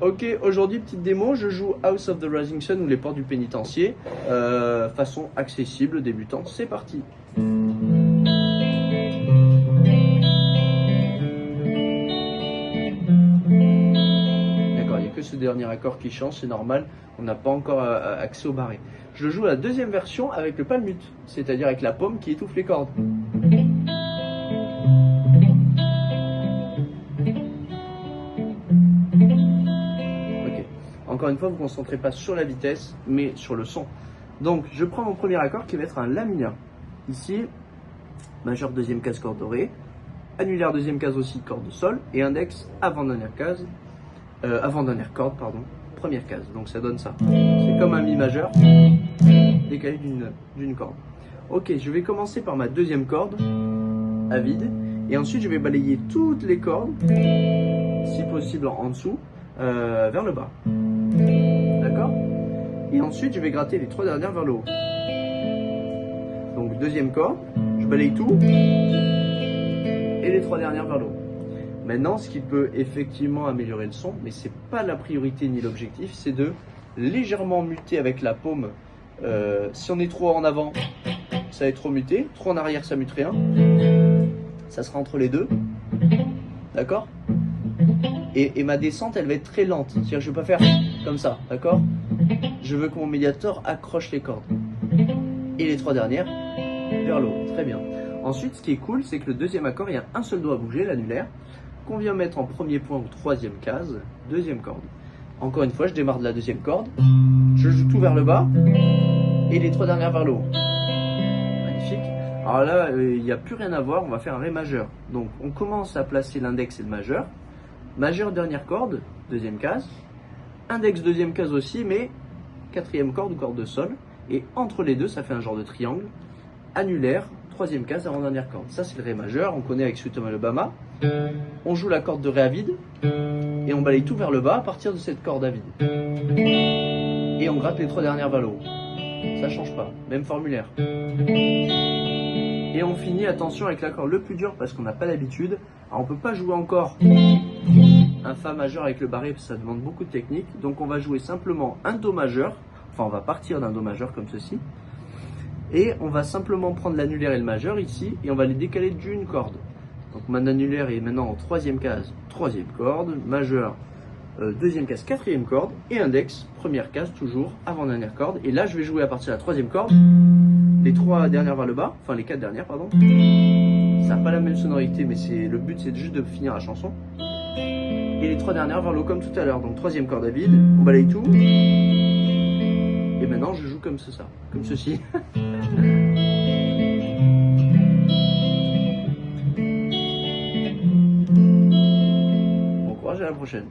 Ok, aujourd'hui petite démo, je joue House of the Rising Sun ou les portes du pénitencier, façon accessible, débutante, c'est parti. D'accord, il n'y a que ce dernier accord qui change, c'est normal, on n'a pas encore accès au barré. Je joue la deuxième version avec le palmute, c'est-à-dire avec la paume qui étouffe les cordes. Encore une fois, vous ne vous concentrez pas sur la vitesse, mais sur le son. Donc, je prends mon premier accord qui va être un La mineur. Ici, majeur deuxième case corde dorée, annulaire deuxième case aussi corde de sol, et index avant-dernière case, avant-dernière corde, pardon, première case. Donc ça donne ça. C'est comme un Mi majeur décalé d'une corde. Ok, je vais commencer par ma deuxième corde à vide, et ensuite je vais balayer toutes les cordes, si possible en dessous, vers le bas. D'accord? Et ensuite, je vais gratter les trois dernières vers le haut. Donc, deuxième corde, je balaye tout. Et les trois dernières vers le haut. Maintenant, ce qui peut effectivement améliorer le son, mais c'est pas la priorité ni l'objectif, c'est de légèrement muter avec la paume. Si on est trop en avant, ça va être trop muté. Trop en arrière, ça mute rien. Ça sera entre les deux. D'accord? Et ma descente, elle va être très lente. C'est-à-dire que je ne vais pas faire comme ça, d'accord? Je veux que mon médiator accroche les cordes. Et les trois dernières, vers le haut. Très bien. Ensuite, ce qui est cool, c'est que le deuxième accord, il y a un seul doigt à bouger, l'annulaire, qu'on vient mettre en premier point ou troisième case, deuxième corde. Encore une fois, je démarre de la deuxième corde, je joue tout vers le bas, et les trois dernières vers le haut. Magnifique. Alors là, il n'y a plus rien à voir, on va faire un Ré majeur. Donc, on commence à placer l'index et le majeur. Majeur, dernière corde, deuxième case. Index, deuxième case aussi, mais quatrième corde ou corde de sol. Et entre les deux, ça fait un genre de triangle. Annulaire, troisième case, avant-dernière corde. Ça, c'est le Ré majeur, on connaît avec Sweet Home Alabama. On joue la corde de Ré à vide. Et on balaye tout vers le bas à partir de cette corde à vide. Et on gratte les trois dernières vers le haut. Ça change pas, même formulaire. Et on finit, attention, avec l'accord le plus dur parce qu'on n'a pas l'habitude. Alors on peut pas jouer encore un Fa majeur avec le barré parce que ça demande beaucoup de technique. Donc on va jouer simplement un Do majeur. Enfin on va partir d'un Do majeur comme ceci. Et on va simplement prendre l'annulaire et le majeur ici et on va les décaler d'une corde. Donc mon annulaire est maintenant en troisième case, troisième corde, majeur, deuxième case, quatrième corde, et index, première case toujours, avant-dernière corde. Et là je vais jouer à partir de la troisième corde, les trois dernières vers le bas, enfin les quatre dernières pardon. Ça n'a pas la même sonorité mais le but c'est juste de finir la chanson. Et les trois dernières vers le haut comme tout à l'heure. Donc troisième corde à vide, on balaye tout. Et maintenant je joue comme ça, comme ceci. Bon courage, à la prochaine.